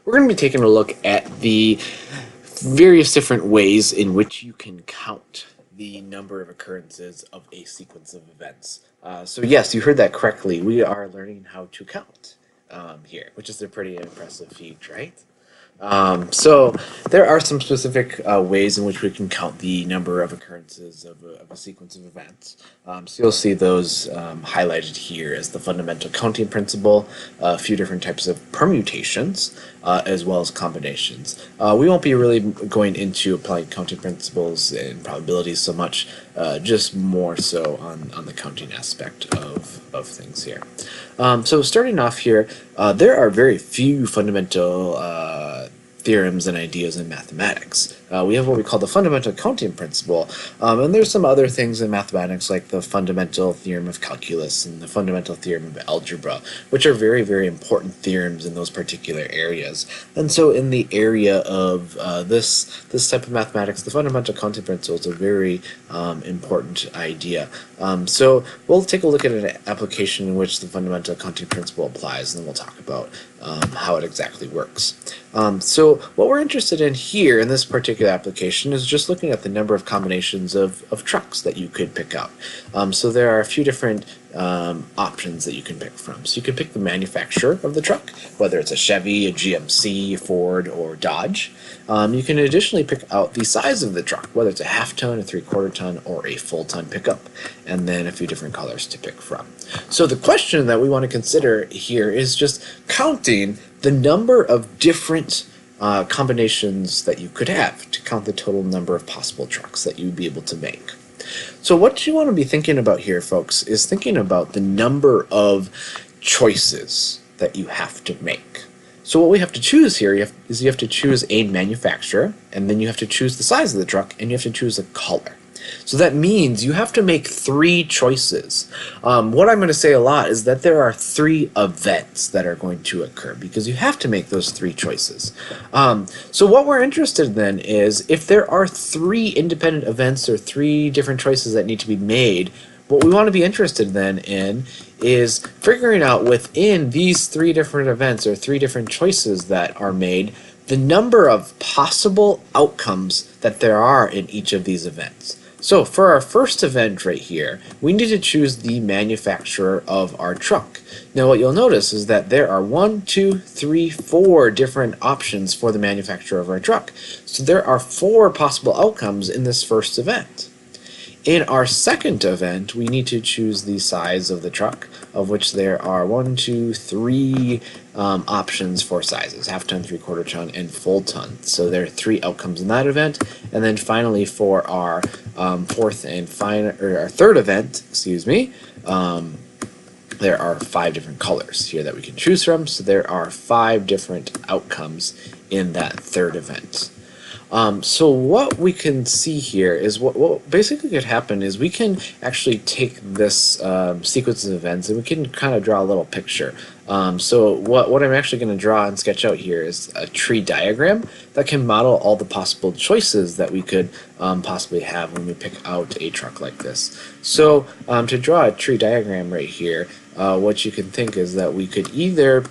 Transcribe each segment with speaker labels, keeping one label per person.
Speaker 1: we're going to be taking a look at the various different ways in which you can count the number of occurrences of a sequence of events. So yes, you heard that correctly. We are learning how to count here, which is a pretty impressive feat, right? So there are some specific ways in which we can count the number of occurrences of a sequence of events. So you'll see those highlighted here as the fundamental counting principle, a few different types of permutations, as well as combinations. We won't be really going into applying counting principles and probabilities so much, just more so on the counting aspect of things here. So starting off here, there are very few fundamental theorems and ideas in mathematics. We have what we call the fundamental counting principle, and there's some other things in mathematics like the fundamental theorem of calculus and the fundamental theorem of algebra, which are very, very important theorems in those particular areas. And so in the area of this type of mathematics, the fundamental counting principle is a very important idea. So we'll take a look at an application in which the fundamental counting principle applies, and then we'll talk about how it exactly works. So what we're interested in here in this particular application is just looking at the number of combinations of trucks that you could pick out. So there are a few different options that you can pick from. So you can pick the manufacturer of the truck, whether it's a Chevy, a GMC, a Ford, or Dodge. You can additionally pick out the size of the truck, whether it's a half-ton, a three-quarter ton, or a full-ton pickup, and then a few different colors to pick from. So the question that we want to consider here is just counting the number of different combinations that you could have to count the total number of possible trucks that you would be able to make. So what you want to be thinking about here, folks, is thinking about the number of choices that you have to make. So what we have to choose here is you have to choose a manufacturer, and then you have to choose the size of the truck, and you have to choose a color. So that means you have to make 3 choices. What I'm going to say a lot is that there are 3 events that are going to occur because you have to make those 3 choices. So what we're interested in then is if there are 3 independent events or 3 different choices that need to be made, what we want to be interested then in is figuring out within these 3 different events or 3 different choices that are made, the number of possible outcomes that there are in each of these events. So for our first event right here, we need to choose the manufacturer of our truck. Now what you'll notice is that there are 1, 2, 3, 4 different options for the manufacturer of our truck. So there are 4 possible outcomes in this first event. In our second event, we need to choose the size of the truck, of which there are 1, 2, 3 options for sizes: half-ton, three-quarter ton, and full-ton. So there are 3 outcomes in that event. And then finally, for our third event, there are 5 different colors here that we can choose from. So there are 5 different outcomes in that third event. So what we can see here is what basically could happen is we can actually take this sequence of events and we can kind of draw a little picture. So what I'm actually going to draw and sketch out here is a tree diagram that can model all the possible choices that we could possibly have when we pick out a truck like this. So to draw a tree diagram right here, what you can think is that we could either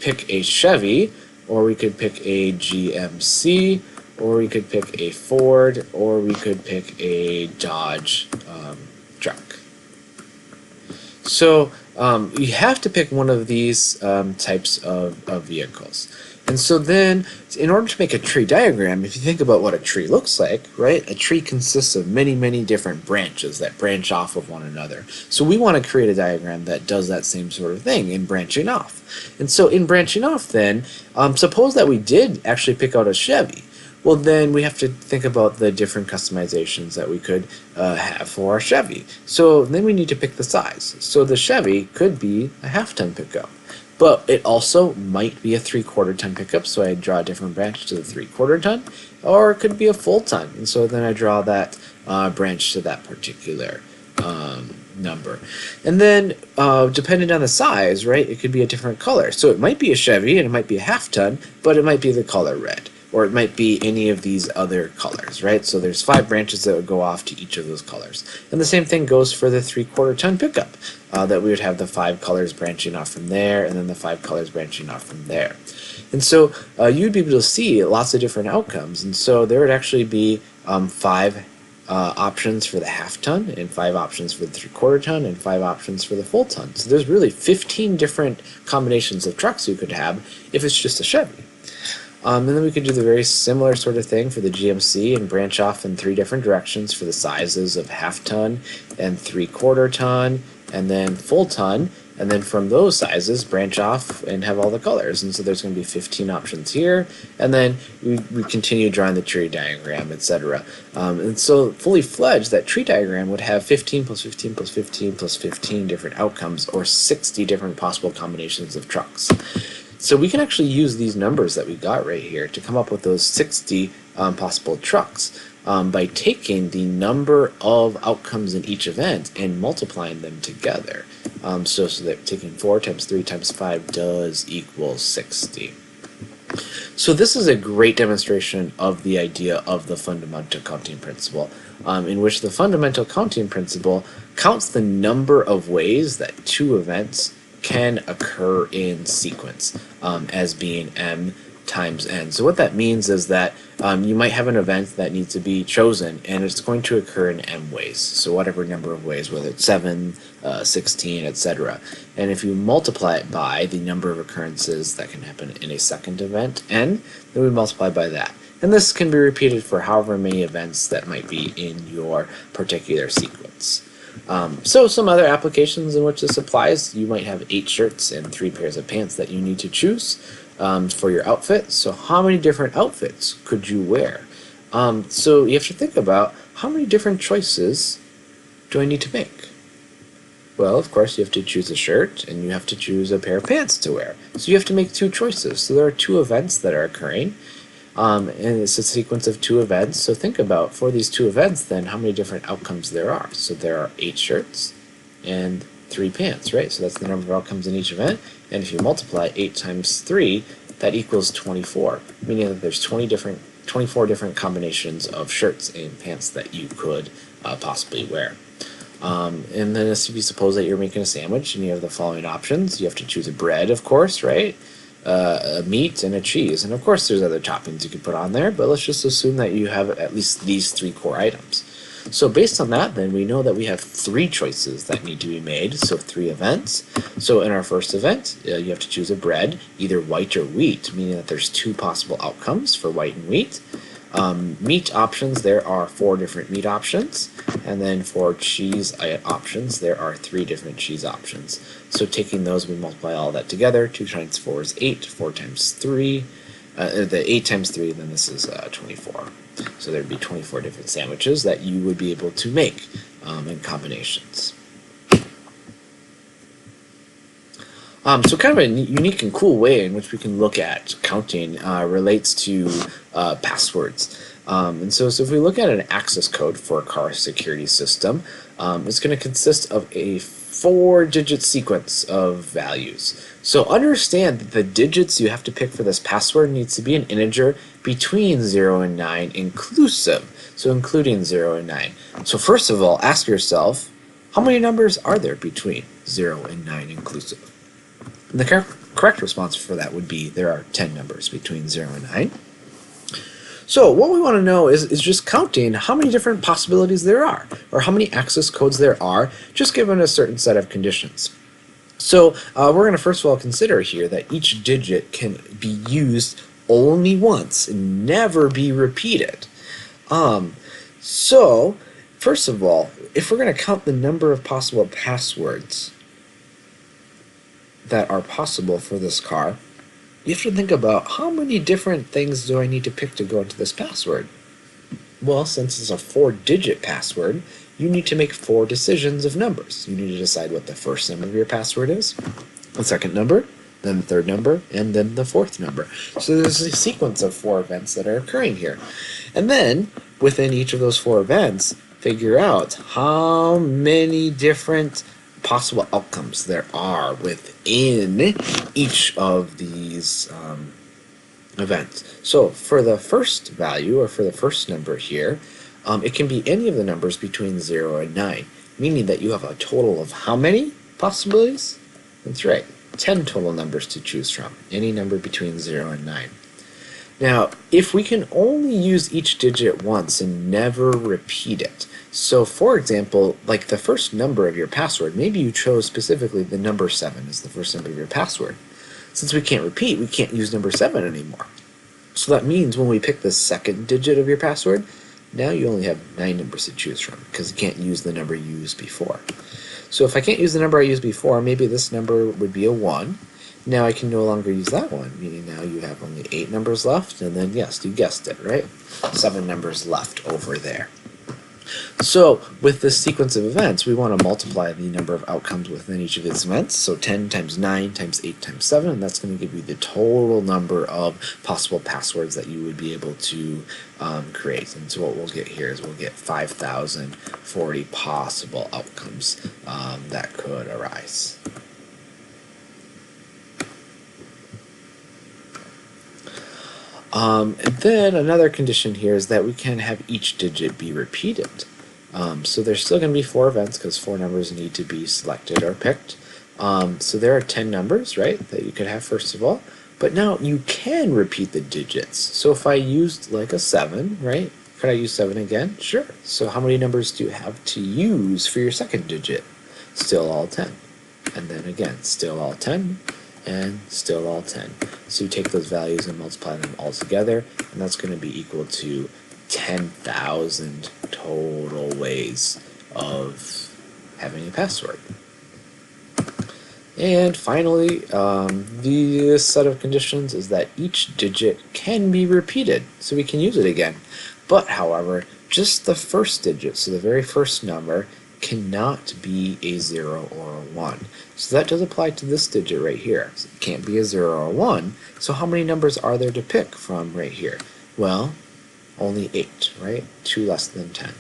Speaker 1: pick a Chevy, or we could pick a GMC, or we could pick a Ford, or we could pick a Dodge truck. So you have to pick one of these types of vehicles. And so then, in order to make a tree diagram, if you think about what a tree looks like, right, a tree consists of many, many different branches that branch off of one another. So we want to create a diagram that does that same sort of thing in branching off. And so in branching off then, suppose that we did actually pick out a Chevy. Well, then we have to think about the different customizations that we could have for our Chevy. So then we need to pick the size. So the Chevy could be a half-ton pickup, but it also might be a three-quarter ton pickup, so I draw a different branch to the three-quarter ton, or it could be a full ton, and so then I draw that branch to that particular number. And then depending on the size, right, it could be a different color. So it might be a Chevy and it might be a half-ton, but it might be the color red. or it might be any of these other colors, right? So there's 5 branches that would go off to each of those colors. And the same thing goes for the 3/4 ton pickup, that we would have the 5 colors branching off from there, and then the 5 colors branching off from there. And so you'd be able to see lots of different outcomes. And so there would actually be 5 options for the half ton, and 5 options for the 3/4 ton, and 5 options for the full ton. So there's really 15 different combinations of trucks you could have if it's just a Chevy. And then we could do the very similar sort of thing for the GMC and branch off in 3 different directions for the sizes of half ton and 3/4 ton and then full ton. And then from those sizes, branch off and have all the colors. And so there's going to be 15 options here. And then we continue drawing the tree diagram, etc. And so fully fledged, that tree diagram would have 15 plus 15 plus 15 plus 15 different outcomes, or 60 different possible combinations of trucks. So we can actually use these numbers that we got right here to come up with those 60 possible trucks by taking the number of outcomes in each event and multiplying them together. So that taking 4 times 3 times 5 does equal 60. So this is a great demonstration of the idea of the fundamental counting principle, in which the fundamental counting principle counts the number of ways that 2 events can occur in sequence, as being m times n. So what that means is that you might have an event that needs to be chosen, and it's going to occur in m ways. So whatever number of ways, whether it's 7, 16, etc. And if you multiply it by the number of occurrences that can happen in a second event, n, then we multiply by that. And this can be repeated for however many events that might be in your particular sequence. So some other applications in which this applies: you might have 8 shirts and 3 pairs of pants that you need to choose for your outfit. So how many different outfits could you wear? So you have to think about, how many different choices do I need to make? Well, of course, you have to choose a shirt and you have to choose a pair of pants to wear. So you have to make 2 choices. So there are 2 events that are occurring. And it's a sequence of 2 events. So think about, for these 2 events, then, how many different outcomes there are. So there are 8 shirts and 3 pants, right? So that's the number of outcomes in each event. And if you multiply 8 times 3, that equals 24, meaning that there's 24 different combinations of shirts and pants that you could possibly wear. And then if you suppose that you're making a sandwich and you have the following options: you have to choose a bread, of course, right? A meat and a cheese, and of course there's other toppings you could put on there, but let's just assume that you have at least these 3 core items. So based on that, then, we know that we have 3 choices that need to be made, so 3 events. So in our first event, you have to choose a bread, either white or wheat, meaning that there's 2 possible outcomes for white and wheat. Meat options, there are 4 different meat options, and then for cheese options, there are 3 different cheese options. So taking those, we multiply all that together. 2 times 4 is 8, 4 times 3, the 8 times 3, then this is 24. So there'd be 24 different sandwiches that you would be able to make in combinations. So kind of a unique and cool way in which we can look at counting relates to passwords. And so if we look at an access code for a car security system, it's going to consist of a 4-digit sequence of values. So understand that the digits you have to pick for this password needs to be an integer between 0 and 9 inclusive, so including 0 and 9. So first of all, ask yourself, how many numbers are there between 0 and 9 inclusive? And the correct response for that would be, there are 10 numbers between 0 and 9. So what we want to know is just counting how many different possibilities there are, or how many access codes there are, just given a certain set of conditions. So we're going to first of all consider here that each digit can be used only once and never be repeated. So first of all, if we're going to count the number of possible passwords that are possible for this car, you have to think about, how many different things do I need to pick to go into this password? Well, since it's a 4-digit password, you need to make 4 decisions of numbers. You need to decide what the first number of your password is, the second number, then the third number, and then the 4th number. So there's a sequence of 4 events that are occurring here. And then, within each of those 4 events, figure out how many different possible outcomes there are within each of these events. So for the first value, or for the first number here, it can be any of the numbers between 0 and 9, meaning that you have a total of how many possibilities? That's right, 10 total numbers to choose from, any number between 0 and 9. Now, if we can only use each digit once and never repeat it, so for example, like the first number of your password, maybe you chose specifically the number 7 as the first number of your password. Since we can't repeat, we can't use number 7 anymore. So that means when we pick the second digit of your password, now you only have 9 numbers to choose from because you can't use the number you used before. So if I can't use the number I used before, maybe this number would be a 1. Now I can no longer use that one, meaning now you have only 8 numbers left, and then yes, you guessed it, right? 7 numbers left over there. So with this sequence of events, we want to multiply the number of outcomes within each of its events. So 10 times 9 times 8 times 7, and that's going to give you the total number of possible passwords that you would be able to create. And so what we'll get here is we'll get 5,040 possible outcomes that could arise. And then another condition here is that we can have each digit be repeated. So there's still going to be 4 events because 4 numbers need to be selected or picked. So there are 10 numbers, right, that you could have first of all. But now you can repeat the digits. So if I used like a 7, right, could I use 7 again? Sure. So how many numbers do you have to use for your second digit? Still all 10. And then again, still all 10. And still all 10. So you take those values and multiply them all together, and that's going to be equal to 10,000 total ways of having a password. And finally, the set of conditions is that each digit can be repeated, so we can use it again. But however, just the first digit, so the very first number, cannot be a 0 or a 1. So that does apply to this digit right here. So it can't be a 0 or a 1. So how many numbers are there to pick from right here? Well, only 8, right? 2 less than 10.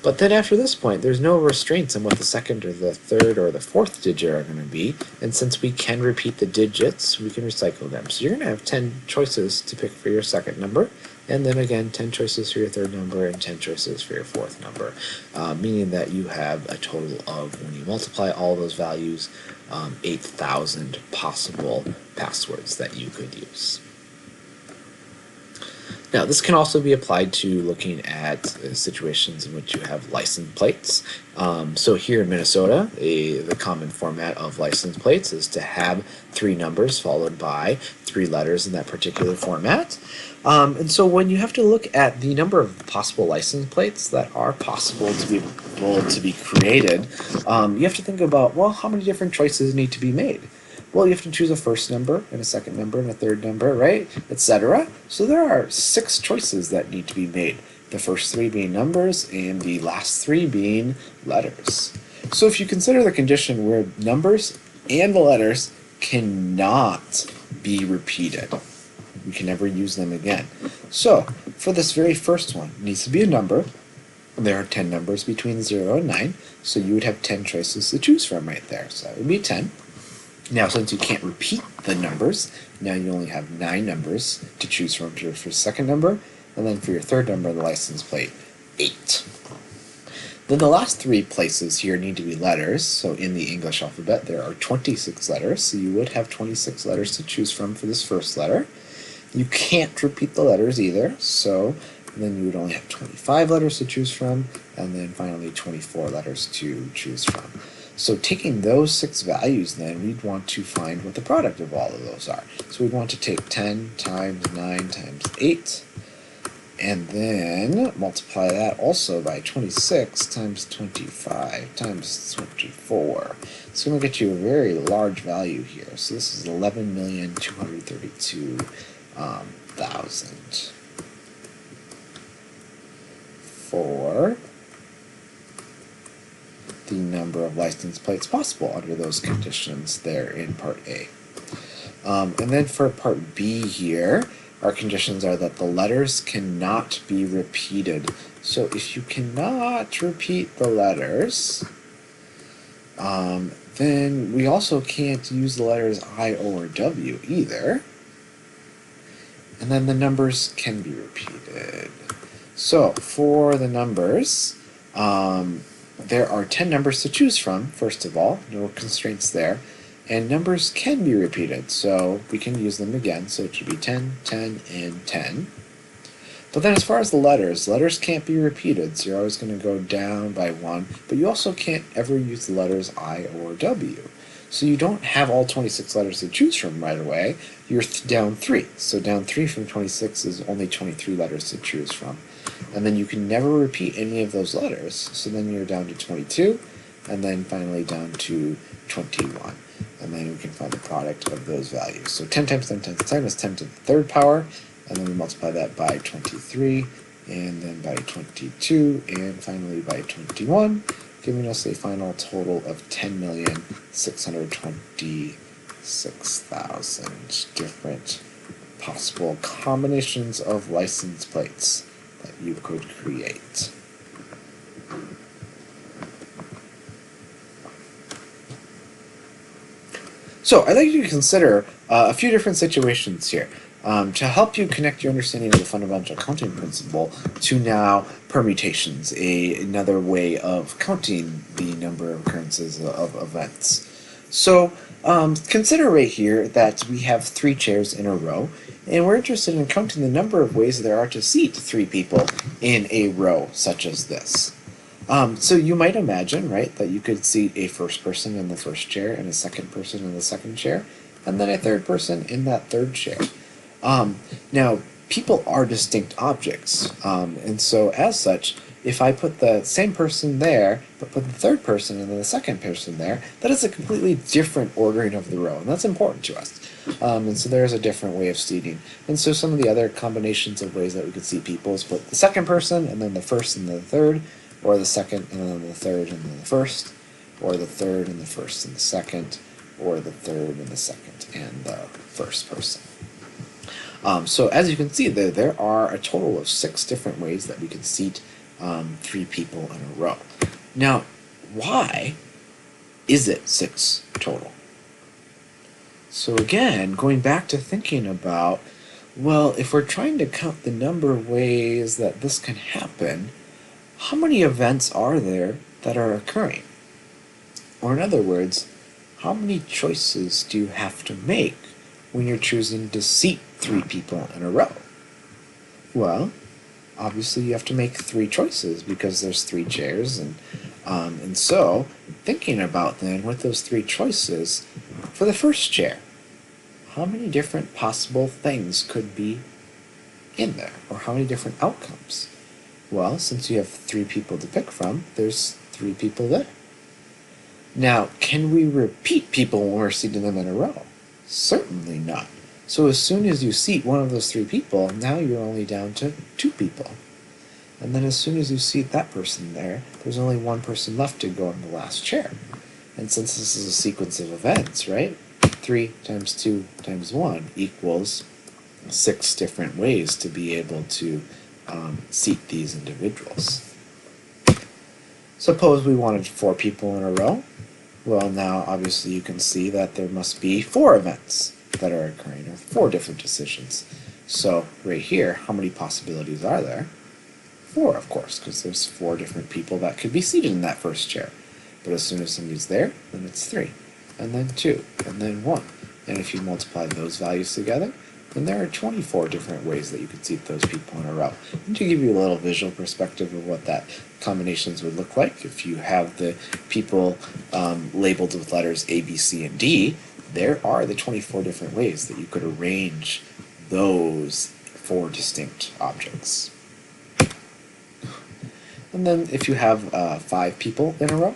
Speaker 1: But then after this point, there's no restraints on what the second or the third or the fourth digit are going to be. And since we can repeat the digits, we can recycle them. So you're going to have 10 choices to pick for your second number. And then again, 10 choices for your third number and 10 choices for your fourth number, meaning that you have a total of, when you multiply all those values, 8,000 possible passwords that you could use. Now, this can also be applied to looking at situations in which you have license plates. So here in Minnesota, the common format of license plates is to have 3 numbers followed by 3 letters in that particular format. And so when you have to look at the number of possible license plates that are possible to be able to be created, you have to think about, well, how many different choices need to be made? Well, you have to choose a first number and a second number and a third number, right, etc. So there are 6 choices that need to be made. The first 3 being numbers and the last 3 being letters. So if you consider the condition where numbers and the letters cannot be repeated, we can never use them again. So for this very first one, it needs to be a number. There are 10 numbers between 0 and 9, so you would have 10 choices to choose from right there. So that would be 10. Now, since you can't repeat the numbers, now you only have 9 numbers to choose from for your second number, and then for your third number, the license plate, 8. Then the last 3 places here need to be letters. So in the English alphabet, there are 26 letters, so you would have 26 letters to choose from for this first letter. You can't repeat the letters either, so then you would only have 25 letters to choose from, and then finally 24 letters to choose from. So taking those 6 values, then we'd want to find what the product of all of those are. So we'd want to take 10 times 9 times 8, and then multiply that also by 26 times 25 times 24. It's going to get you a very large value here. So this is 11,232,000 for the number of license plates possible under those conditions there in part A. And then for part B here, our conditions are that the letters cannot be repeated. So if you cannot repeat the letters, then we also can't use the letters I, O, or W either. and then the numbers can be repeated. So for the numbers, there are 10 numbers to choose from, first of all, no constraints there, and numbers can be repeated, so we can use them again, so it should be 10, 10, and 10. But then as far as the letters can't be repeated, so you're always going to go down by 1, but you also can't ever use the letters I or W. So you don't have all 26 letters to choose from right away, you're down 3. So down 3 from 26 is only 23 letters to choose from. And then you can never repeat any of those letters, so then you're down to 22, and then finally down to 21. And then we can find the product of those values. So 10 times 10 times 10 is 10 to the third power, and then we multiply that by 23, and then by 22, and finally by 21, giving us a final total of 10,626,000 different possible combinations of license plates that you could create. So I'd like you to consider a few different situations here to help you connect your understanding of the fundamental counting principle to now permutations, another way of counting the number of occurrences of events. So consider right here that we have 3 chairs in a row, and we're interested in counting the number of ways there are to seat 3 people in a row such as this. So you might imagine, right, that you could seat a first person in the first chair and a second person in the second chair, and then a third person in that third chair. Now, people are distinct objects, and so as such, if I put the same person there, but put the third person and then the second person there, that is a completely different ordering of the row, and that's important to us. And so there's a different way of seating. And so some of the other combinations of ways that we could seat people is put the second person and then the first and the third, or the second and then the third and then the first, or the third and the first and the second, or the third and the second and the first person. So as you can see, there are a total of 6 different ways that we could seat 3 people in a row. Now, why is it 6 total? So again, going back to thinking about, well, if we're trying to count the number of ways that this can happen, how many events are there that are occurring? Or in other words, how many choices do you have to make when you're choosing to seat 3 people in a row? Well, obviously you have to make 3 choices because there's 3 chairs, and so thinking about then with those 3 choices, for the first chair, how many different possible things could be in there, or how many different outcomes? Well, since you have 3 people to pick from, there's 3 people there. Now, can we repeat people when we're seating them in a row? Certainly not. So as soon as you seat one of those 3 people, now you're only down to 2 people. And then as soon as you seat that person there, there's only 1 person left to go in the last chair. And since this is a sequence of events, right? 3 times 2 times 1 equals 6 different ways to be able to seat these individuals. Suppose we wanted 4 people in a row. Well, now obviously you can see that there must be 4 events that are occurring, or 4 different decisions. So right here, how many possibilities are there? 4, of course, because there's 4 different people that could be seated in that first chair. But as soon as somebody's there, then it's 3, and then 2, and then 1. And if you multiply those values together, then there are 24 different ways that you could seat those people in a row. And to give you a little visual perspective of what that combinations would look like, if you have the people labeled with letters A, B, C, and D, there are the 24 different ways that you could arrange those 4 distinct objects. And then if you have 5 people in a row,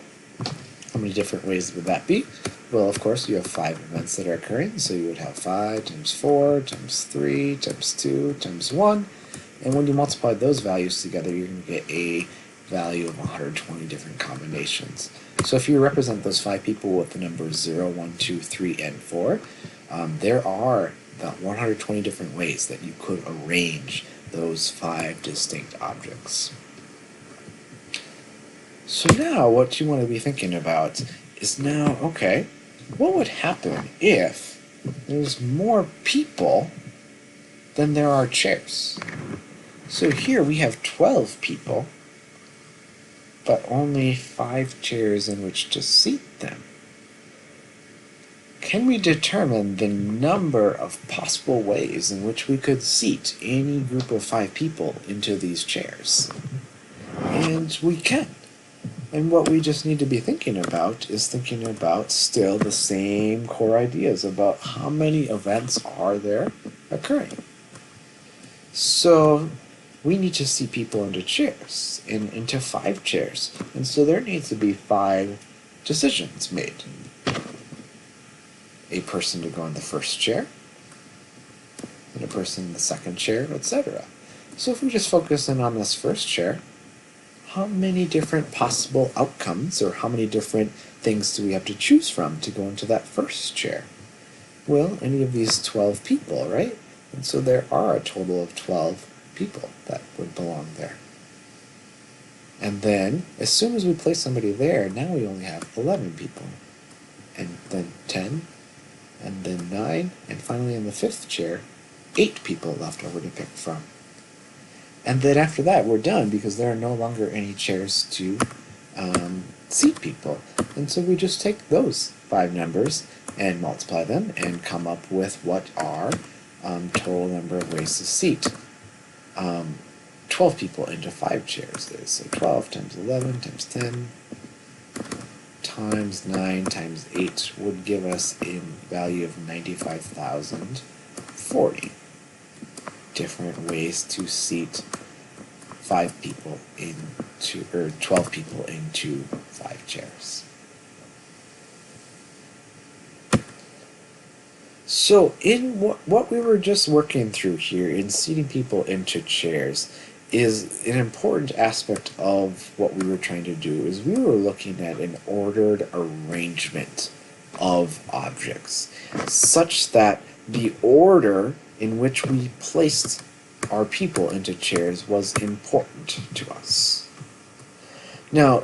Speaker 1: how many different ways would that be? Well, of course, you have 5 events that are occurring, so you would have 5 times 4 times 3 times 2 times 1, and when you multiply those values together, you're going to get a value of 120 different combinations. So if you represent those 5 people with the numbers 0, 1, 2, 3, and 4, there are about 120 different ways that you could arrange those 5 distinct objects. So now what you want to be thinking about is now, okay, what would happen if there's more people than there are chairs. So here we have 12 people, but only 5 chairs in which to seat them. Can we determine the number of possible ways in which we could seat any group of 5 people into these chairs? And we can. And what we just need to be thinking about is thinking about still the same core ideas about how many events are there occurring. So we need to seat people into chairs, into 5 chairs. And so there needs to be 5 decisions made. A person to go in the first chair, and a person in the second chair, etc. So if we just focus in on this first chair, how many different possible outcomes, or how many different things do we have to choose from to go into that first chair? Well, any of these 12 people, right? And so there are a total of 12 people that would belong there. And then, as soon as we place somebody there, now we only have 11 people. And then 10, and then 9, and finally in the 5th chair, 8 people left over to pick from. And then after that, we're done because there are no longer any chairs to seat people. And so we just take those 5 numbers and multiply them and come up with what our total number of ways to seat 12 people into 5 chairs is. So 12 times 11 times 10 times 9 times 8 would give us a value of 95,040 different ways to seat 5 people into, or 12 people into 5 chairs. So in what we were just working through here in seating people into chairs is an important aspect of what we were trying to do is we were looking at an ordered arrangement of objects such that the order in which we placed our people into chairs was important to us. Now,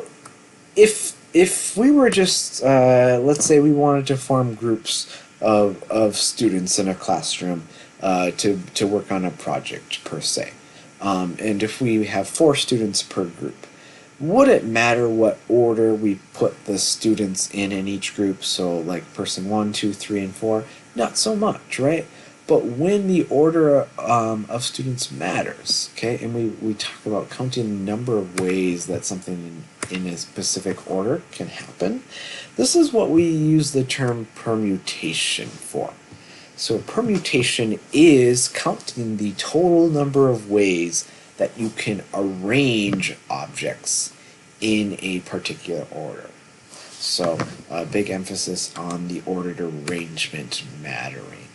Speaker 1: if we were just, let's say we wanted to form groups of students in a classroom to work on a project per se, and if we have 4 students per group, would it matter what order we put the students in each group? So like person 1, 2, 3, and 4? Not so much, right? But when the order of students matters, okay, and we talk about counting the number of ways that something in a specific order can happen, this is what we use the term permutation for. So a permutation is counting the total number of ways that you can arrange objects in a particular order. So a big emphasis on the ordered arrangement mattering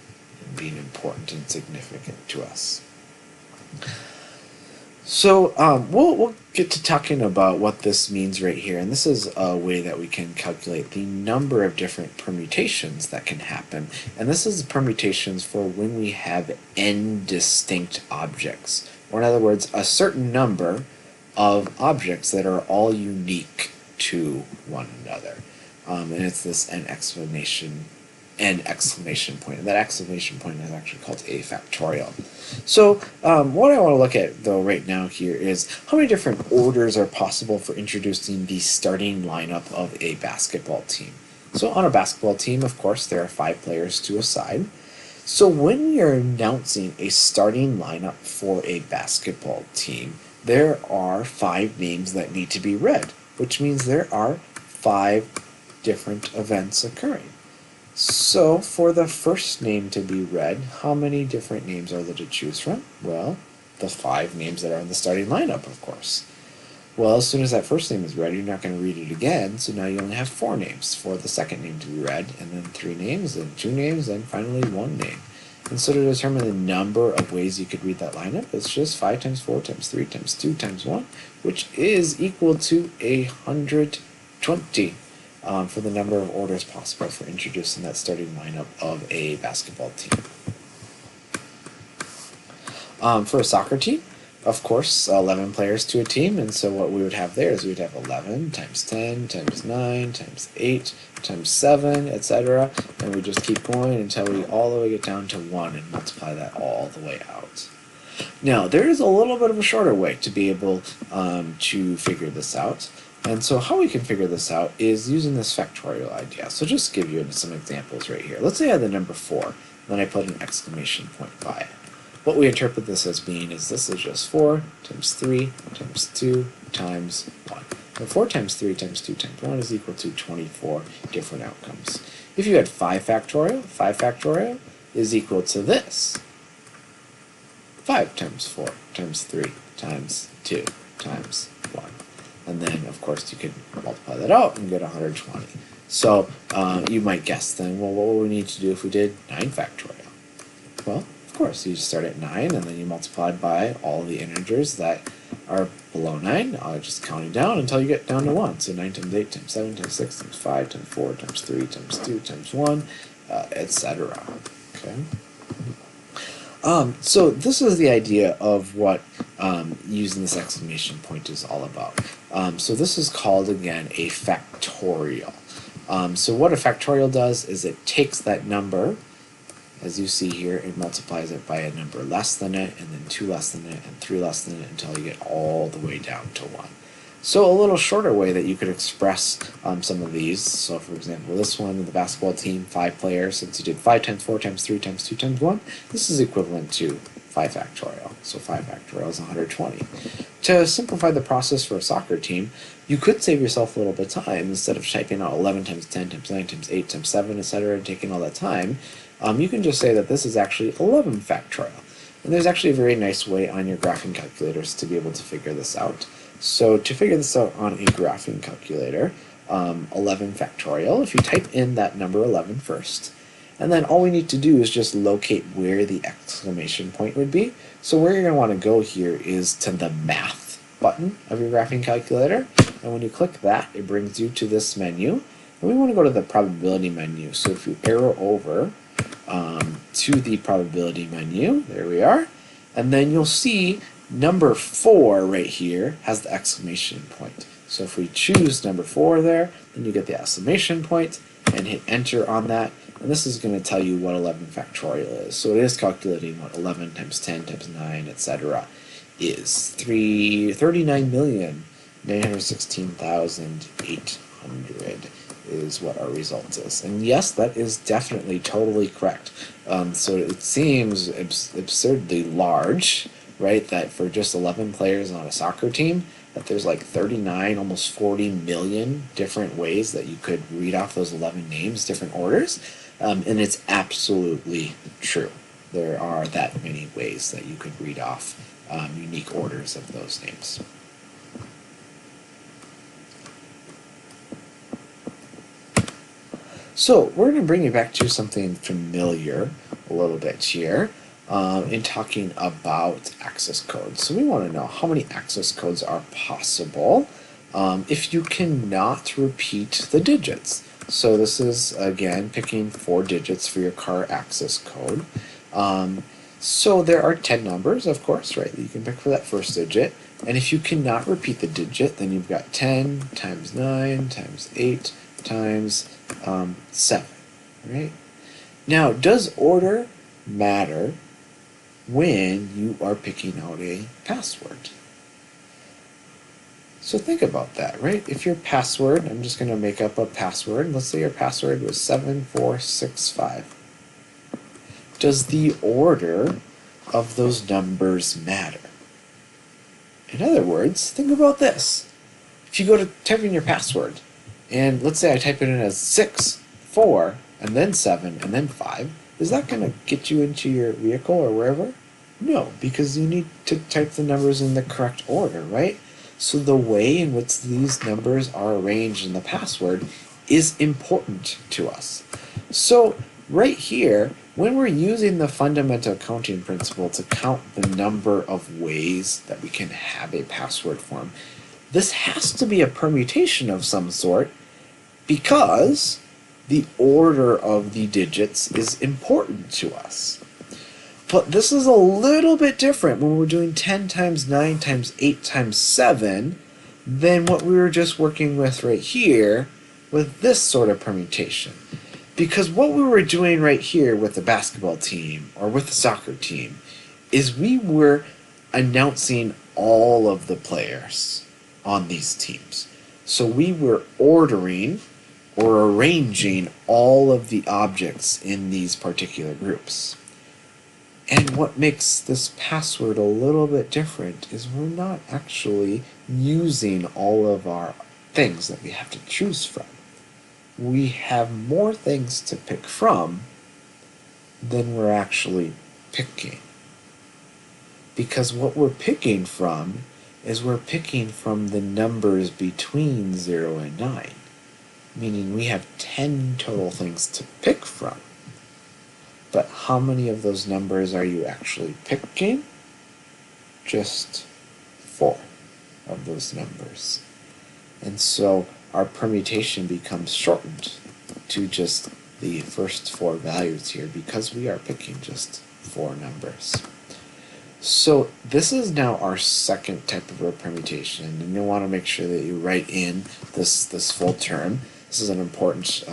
Speaker 1: and being important and significant to us. So we'll get to talking about what this means right here, and this is a way that we can calculate the number of different permutations that can happen, and this is the permutations for when we have n distinct objects, or in other words, a certain number of objects that are all unique to one another, and it's this n exclamation point, and that exclamation point is actually called a factorial. So what I want to look at though right now here is how many different orders are possible for introducing the starting lineup of a basketball team. So on a basketball team, of course, there are 5 players to a side. So when we are announcing a starting lineup for a basketball team, there are 5 names that need to be read, which means there are 5 different events occurring. So for the first name to be read, how many different names are there to choose from? Well, the 5 names that are in the starting lineup, of course. Well, as soon as that first name is read, you're not going to read it again, so now you only have 4 names for the second name to be read, and then 3 names, then 2 names, and finally 1 name. And so to determine the number of ways you could read that lineup, it's just 5 times 4 times 3 times 2 times 1, which is equal to 120. For the number of orders possible for introducing that starting lineup of a basketball team. For a soccer team, of course, 11 players to a team, and so what we would have there is we'd have 11 times 10 times 9 times 8 times 7, etc. And we just keep going until we all the way get down to 1 and multiply that all the way out. Now, there is a little bit of a shorter way to be able to figure this out. And so how we can figure this out is using this factorial idea. So just give you some examples right here. Let's say I had the number 4, then I put an exclamation point by it. What we interpret this as being is this is just 4 times 3 times 2 times 1. And 4 times 3 times 2 times 1 is equal to 24 different outcomes. If you had 5 factorial is equal to this. 5 times 4 times 3 times 2 times 1. And then, of course, you can multiply that out and get 120. So you might guess then, well, what would we need to do if we did 9 factorial? Well, of course, you start at 9, and then you multiply by all the integers that are below 9, just counting down until you get down to 1. So 9 times 8 times 7 times 6 times 5 times 4 times 3 times 2 times 1, etc. Okay. So this is the idea of what using this exclamation point is all about. So this is called, again, a factorial. So what a factorial does is it takes that number, as you see here, it multiplies it by a number less than it, and then 2 less than it, and 3 less than it, until you get all the way down to 1. So a little shorter way that you could express some of these. So for example, this one, the basketball team, 5 players, since you did 5 times 4 times 3 times 2 times 1, this is equivalent to 5 factorial. So 5 factorial is 120. To simplify the process for a soccer team, you could save yourself a little bit of time. Instead of typing out 11 times 10 times 9 times 8 times 7, etc., and taking all that time, you can just say that this is actually 11 factorial. And there's actually a very nice way on your graphing calculators to be able to figure this out. So to figure this out on a graphing calculator, 11 factorial, if you type in that number 11 first, and then all we need to do is just locate where the exclamation point would be. So where you're going to want to go here is to the math button of your graphing calculator, and when you click that, it brings you to this menu, and we want to go to the probability menu. So if you arrow over to the probability menu, there we are, and then you'll see number 4 right here has the exclamation point. So if we choose number 4 there, then you get the exclamation point and hit enter on that, and this is going to tell you what 11 factorial is. So it is calculating what 11 times 10 times 9, etc. is. 39,916,800 is what our result is. And yes, that is definitely totally correct. So it seems absurdly large, right, that for just 11 players on a soccer team, that there's like 39, almost 40 million different ways that you could read off those 11 names, different orders, and it's absolutely true. There are that many ways that you could read off unique orders of those names. So we're going to bring you back to something familiar a little bit here in talking about access codes. So we want to know how many access codes are possible if you cannot repeat the digits. So this is, again, picking 4 digits for your car access code. So there are 10 numbers, of course, right, that you can pick for that first digit. And if you cannot repeat the digit, then you've got 10 times 9 times 8 times 7, right? Now, does order matter when you are picking out a password? So think about that, right? If your password, I'm just going to make up a password. Let's say your password was 7465. Does the order of those numbers matter? In other words, think about this. If you go to type in your password, and let's say I type it in as 6, 4, and then 7, and then 5, is that going to get you into your vehicle or wherever? No, because you need to type the numbers in the correct order, right? So the way in which these numbers are arranged in the password is important to us. So right here, when we're using the fundamental counting principle to count the number of ways that we can have a password form, this has to be a permutation of some sort because the order of the digits is important to us. But this is a little bit different when we're doing 10 times 9 times 8 times 7 than what we were just working with right here with this sort of permutation. Because what we were doing right here with the basketball team or with the soccer team is we were announcing all of the players on these teams. So we were ordering or arranging all of the objects in these particular groups. And what makes this password a little bit different is we're not actually using all of our things that we have to choose from. We have more things to pick from than we're actually picking. Because what we're picking from is we're picking from the numbers between 0 and 9. Meaning we have 10 total things to pick from. But how many of those numbers are you actually picking? Just 4 of those numbers. And so our permutation becomes shortened to just the first 4 values here because we are picking just 4 numbers. So this is now our second type of a permutation, and you'll want to make sure that you write in this full term. This is an important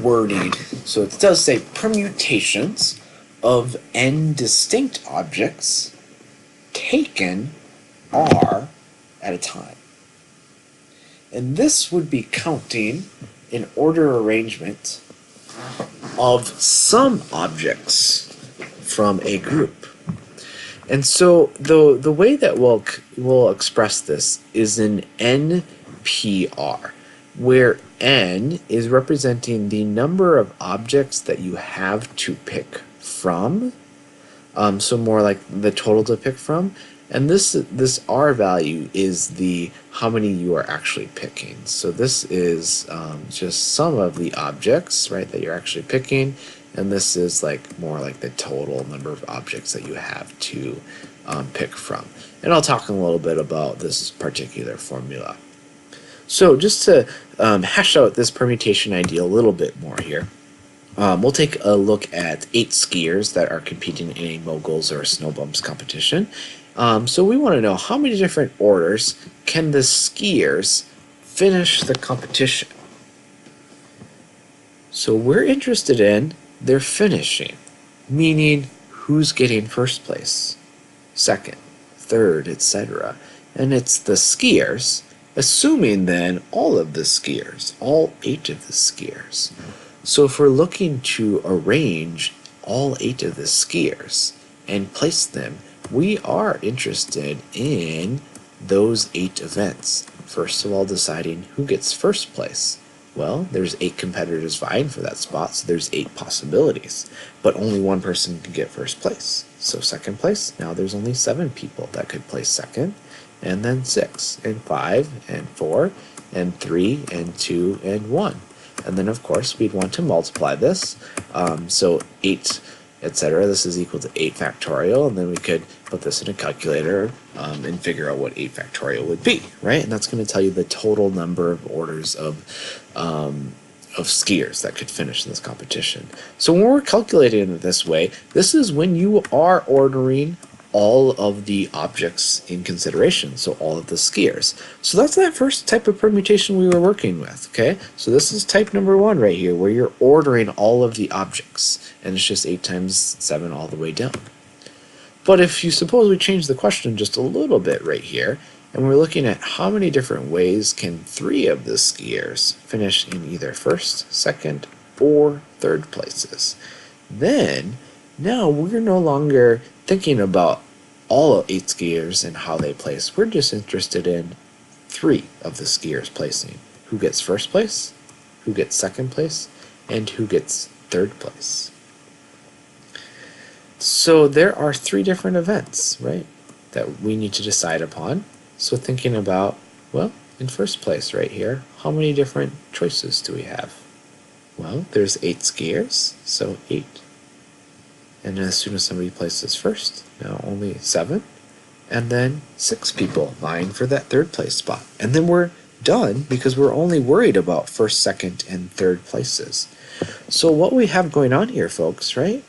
Speaker 1: wording. So it does say permutations of n distinct objects taken r at a time. And this would be counting an order arrangement of some objects from a group. And so the way that we'll express this is in NPR, where n is representing the number of objects that you have to pick from, so more like the total to pick from, and this r value is the how many you are actually picking. So this is just some of the objects, right, that you're actually picking, and this is like more like the total number of objects that you have to pick from. And I'll talk a little bit about this particular formula. So just to hash out this permutation idea a little bit more here, we'll take a look at 8 skiers that are competing in a moguls or a snow bumps competition. So we want to know how many different orders can the skiers finish the competition. So we're interested in their finishing, meaning who's getting first place, second, third, etc. And it's the skiers, assuming then all of the skiers, all 8 of the skiers. So if we're looking to arrange all 8 of the skiers and place them, we are interested in those 8 events. First of all, deciding who gets first place. Well, there's 8 competitors vying for that spot, so there's 8 possibilities. But only one person can get first place. So second place, now there's only 7 people that could place second. And then 6, and 5, and 4, and 3, and 2, and 1. And then, of course, we'd want to multiply this. So 8, etc. This is equal to 8 factorial, and then we could put this in a calculator and figure out what 8 factorial would be, right? And that's going to tell you the total number of orders of skiers that could finish in this competition. So when we're calculating it this way, this is when you are ordering all of the objects in consideration, so all of the skiers. So that's that first type of permutation we were working with, okay? So this is type number 1 right here, where you're ordering all of the objects, and it's just 8 times 7 all the way down. But if you suppose we change the question just a little bit right here, and we're looking at how many different ways can 3 of the skiers finish in either first, second, or third places, then now we're no longer thinking about all 8 skiers and how they place. We're just interested in 3 of the skiers placing. Who gets first place, who gets second place, and who gets third place. So there are 3 different events, right, that we need to decide upon. So thinking about, well, in first place right here, how many different choices do we have? Well, there's 8 skiers, so 8. And as soon as somebody places first, now only 7, and then 6 people vying for that third place spot. And then we're done because we're only worried about first, second, and third places. So what we have going on here, folks, right,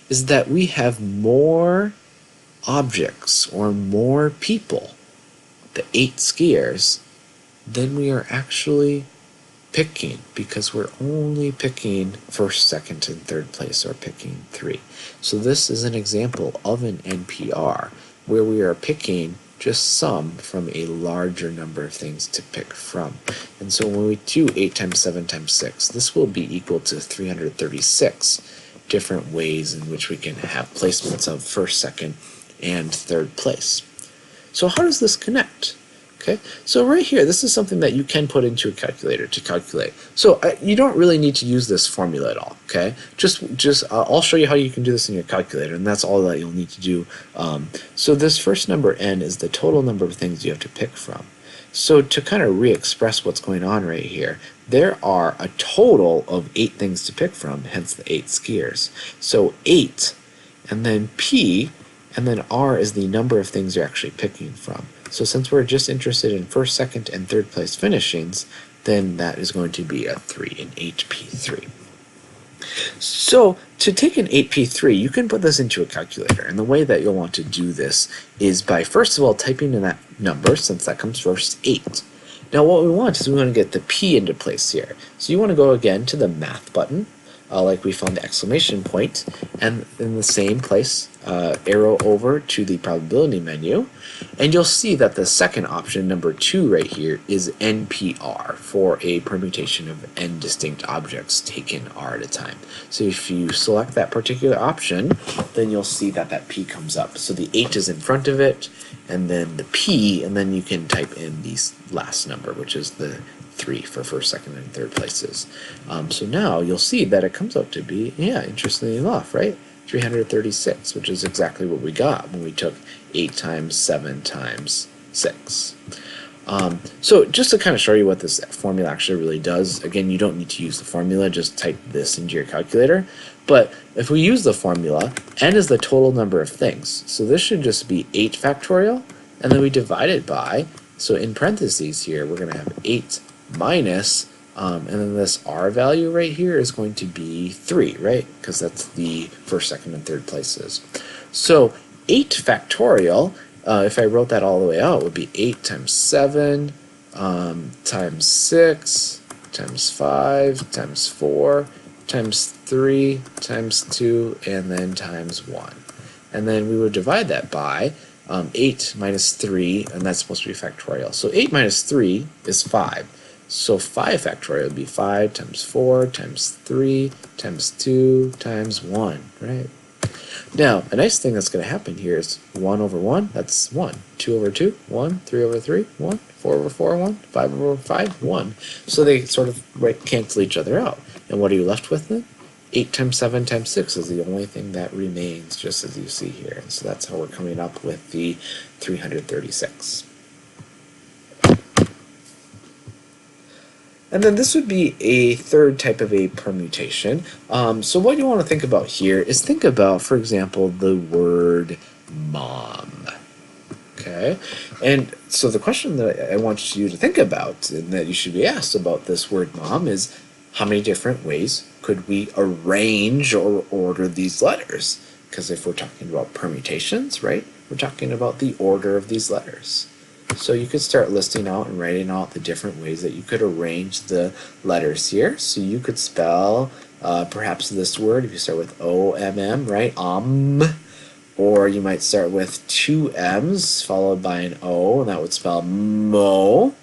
Speaker 1: is that we have more objects or more people, the 8 skiers, than we are actually picking, because we're only picking first, second, and third place, or picking 3. So this is an example of an NPR where we are picking just some from a larger number of things to pick from. And so when we do 8 times 7 times 6, this will be equal to 336 different ways in which we can have placements of first, second, and third place. So how does this connect? Okay, so right here, this is something that you can put into a calculator to calculate. So you don't really need to use this formula at all. Okay, I'll show you how you can do this in your calculator, and that's all that you'll need to do. So this first number n is the total number of things you have to pick from. So to kind of re-express what's going on right here, there are a total of 8 things to pick from, hence the 8 skiers. So 8, and then p, and then r is the number of things you're actually picking from. So since we're just interested in first, second, and third place finishings, then that is going to be a 3, an 8p3. So to take an 8p3, you can put this into a calculator, and the way that you'll want to do this is by first of all typing in that number, since that comes first, 8. Now what we want is we want to get the p into place here. So you want to go again to the math button, like we found the exclamation point, and in the same place, arrow over to the probability menu, and you'll see that the second option, number 2 right here, is NPR, for a permutation of n distinct objects taken r at a time. So if you select that particular option, then you'll see that that p comes up. So the 8 is in front of it, and then the p, and then you can type in the last number, which is the 3 for first, second, and third places. So now you'll see that it comes out to be, yeah, interestingly enough, right? 336, which is exactly what we got when we took 8 times 7 times 6. So just to kind of show you what this formula actually really does, again, you don't need to use the formula, just type this into your calculator. But if we use the formula, n is the total number of things. So this should just be 8 factorial, and then we divide it by, so in parentheses here, we're going to have 8 minus, and then this r value right here is going to be 3, right? Because that's the first, second, and third places. So 8 factorial, if I wrote that all the way out, would be 8 times 7 times 6 times 5 times 4 times 3 times 2, and then times 1. And then we would divide that by 8 minus 3, and that's supposed to be factorial. So 8 minus 3 is 5. So 5 factorial would be 5 times 4 times 3 times 2 times 1, right? Now, a nice thing that's going to happen here is 1 over 1, that's 1. 2 over 2, 1. 3 over 3, 1. 4 over 4, 1. 5 over 5, 1. So they sort of cancel each other out. And what are you left with then? 8 times 7 times 6 is the only thing that remains, just as you see here. And so that's how we're coming up with the 336. And then this would be a third type of a permutation. So what you want to think about here is think about, for example, the word mom. Okay, and so the question that I want you to think about, and that you should be asked about this word mom, is how many different ways could we arrange or order these letters? Because if we're talking about permutations, right, we're talking about the order of these letters. So you could start listing out and writing out the different ways that you could arrange the letters here. So you could spell perhaps this word, if you start with O-M-M, right, or you might start with 2 M's followed by an O, and that would spell mo.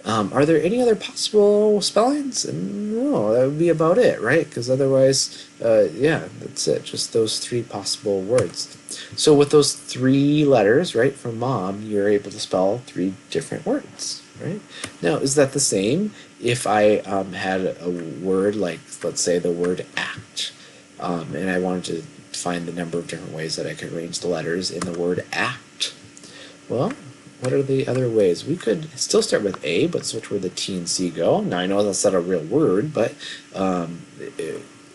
Speaker 1: Are there any other possible spellings? No, that would be about it, right? Because otherwise, yeah, that's it. Just those 3 possible words. So with those 3 letters, right, from mom, you're able to spell 3 different words, right? Now, is that the same if I had a word like, let's say, the word act, and I wanted to find the number of different ways that I could arrange the letters in the word act? Well, what are the other ways? We could still start with A, but switch where the T and C go. Now, I know that's not a real word, but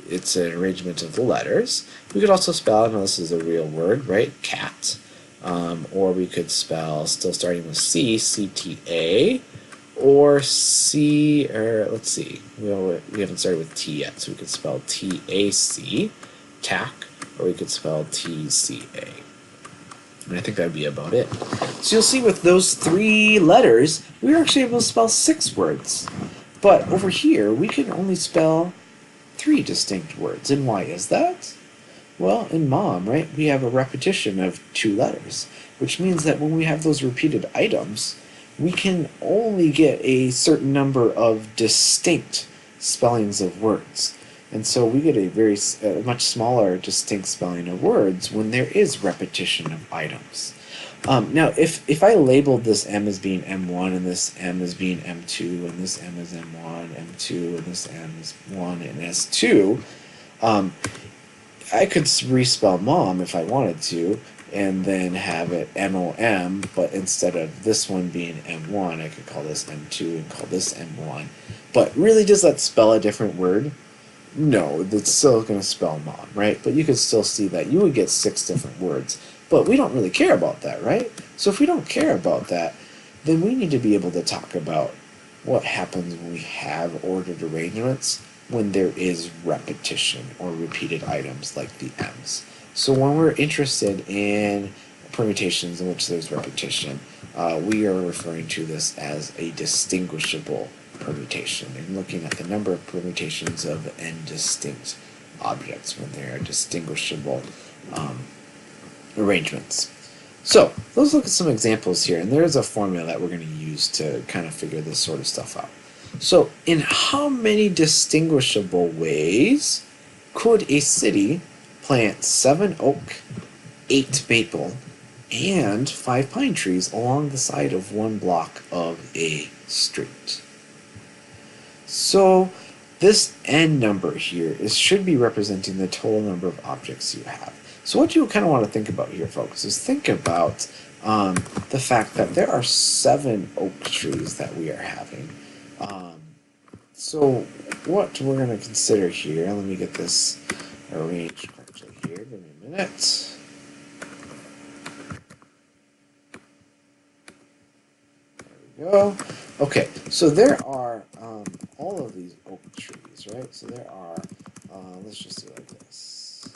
Speaker 1: it's an arrangement of the letters. We could also spell, now this is a real word, right, cat. Or we could spell, still starting with C, C-T-A, or C, or let's see, we haven't started with T yet, so we could spell T-A-C, tack, or we could spell TCA. And I think that'd be about it. So you'll see with those 3 letters, we were actually able to spell 6 words. But over here, we can only spell 3 distinct words. And why is that? Well, in mom, right, we have a repetition of 2 letters, which means that when we have those repeated items, we can only get a certain number of distinct spellings of words. And so we get a much smaller distinct spelling of words when there is repetition of items. Now, if I labeled this M as being M1 and this M as being M2 and this M as M1, M2 and this M as 1 and S2, I could respell mom if I wanted to, and then have it MOM, but instead of this one being M1, I could call this M2 and call this M1. But really, does that spell a different word? No, it's still going to spell mom, right? But you could still see that you would get 6 different words. But we don't really care about that, right? So if we don't care about that, then we need to be able to talk about what happens when we have ordered arrangements when there is repetition or repeated items like the M's. So when we're interested in permutations in which there's repetition, we are referring to this as a distinguishable permutation and looking at the number of permutations of n distinct objects when they are distinguishable arrangements. So let's look at some examples here, and there's a formula that we're going to use to kind of figure this sort of stuff out. So in how many distinguishable ways could a city plant 7 oak, 8 maple, and 5 pine trees along the side of 1 block of a street? So this n number here should be representing the total number of objects you have. So what you kind of want to think about here, folks, is think about the fact that there are 7 oak trees that we are having. So what we're going to consider here, let me get this arranged correctly here, give me a minute. There we go. Okay, so there are all of these oak trees, right? So there are, let's just do it like this.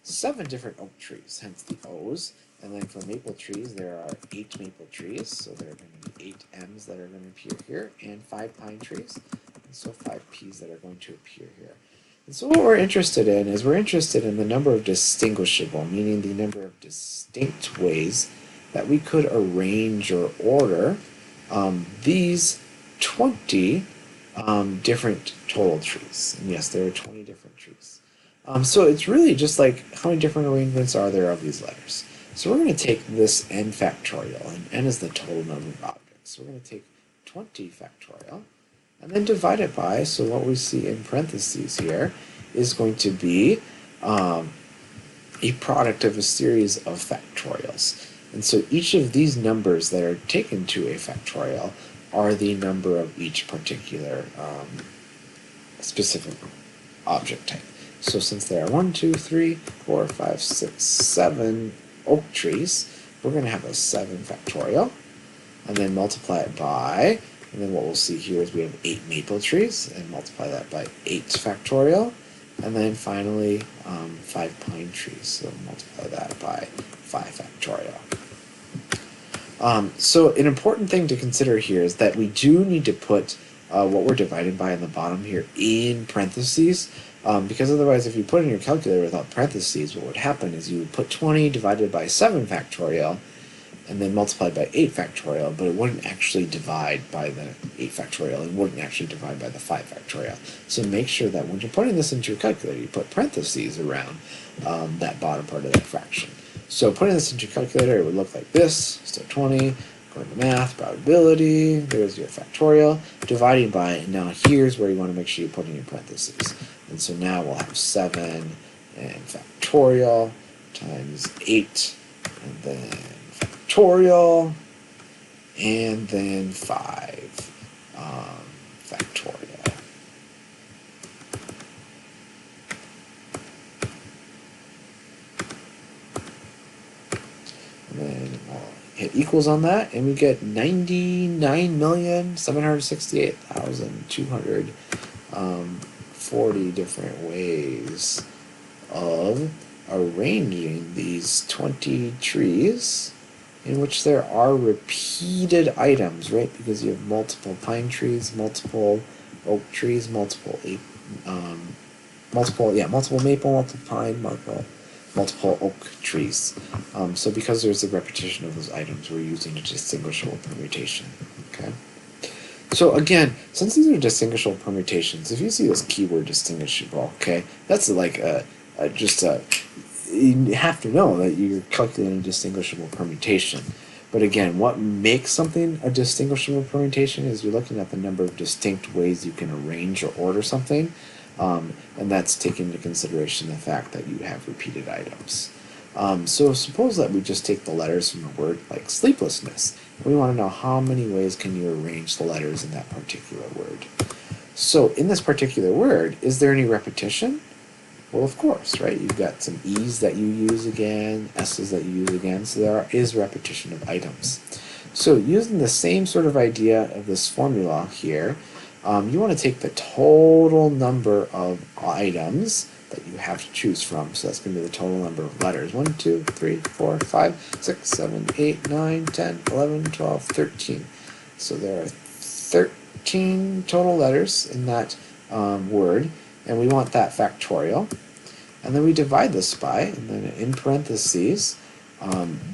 Speaker 1: 7 different oak trees, hence the O's. And then for maple trees, there are 8 maple trees, so there are going to be 8 M's that are going to appear here, and 5 pine trees, and so 5 P's that are going to appear here. And so what we're interested in is we're interested in the number of distinguishable, meaning the number of distinct ways that we could arrange or order these 20 different total trees. And yes, there are 20 different trees. So it's really just like how many different arrangements are there of these letters. So we're going to take this n factorial, and n is the total number of objects. So we're going to take 20 factorial, and then divide it by, so what we see in parentheses here is going to be a product of a series of factorials. And so each of these numbers that are taken to a factorial are the number of each particular specific object type. So since there are 1, 2, 3, 4, 5, 6, 7 oak trees, we're going to have a 7 factorial, and then multiply it by, and then what we'll see here is we have 8 maple trees, and multiply that by 8 factorial, and then finally 5 pine trees, so multiply that by 5 factorial. So an important thing to consider here is that we do need to put what we're divided by in the bottom here in parentheses, because otherwise if you put in your calculator without parentheses, what would happen is you would put 20 divided by 7 factorial and then multiplied by 8 factorial, but it wouldn't actually divide by the 8 factorial, it wouldn't actually divide by the 5 factorial. So make sure that when you're putting this into your calculator, you put parentheses around that bottom part of that fraction. So putting this into your calculator, it would look like this. So 20, going to math, probability, there's your factorial, dividing by, and now here's where you want to make sure you put in your parentheses. And so now we'll have 7 and factorial times 8, and then factorial, and then 5 factorial. And then we'll hit equals on that, and we get 99,768,204 40 different ways of arranging these 20 trees in which there are repeated items, right? Because you have multiple pine trees, multiple oak trees, multiple multiple maple, multiple pine, multiple oak trees. So because there's a repetition of those items, we're using a distinguishable permutation. Okay. So again, since these are distinguishable permutations, if you see this keyword distinguishable, okay, that's like you have to know that you're calculating a distinguishable permutation. But again, what makes something a distinguishable permutation is you're looking at the number of distinct ways you can arrange or order something, and that's taking into consideration the fact that you have repeated items. So suppose that we just take the letters from a word like sleeplessness. We want to know how many ways can you arrange the letters in that particular word. So in this particular word, is there any repetition? Well, of course, right? You've got some E's that you use again, S's that you use again, so there is repetition of items. So using the same sort of idea of this formula here, you want to take the total number of items that you have to choose from. So that's going to be the total number of letters. 1, 2, 3, 4, 5, 6, 7, 8, 9, 10, 11, 12, 13. So there are 13 total letters in that word, and we want that factorial. And then we divide this by, and then in parentheses,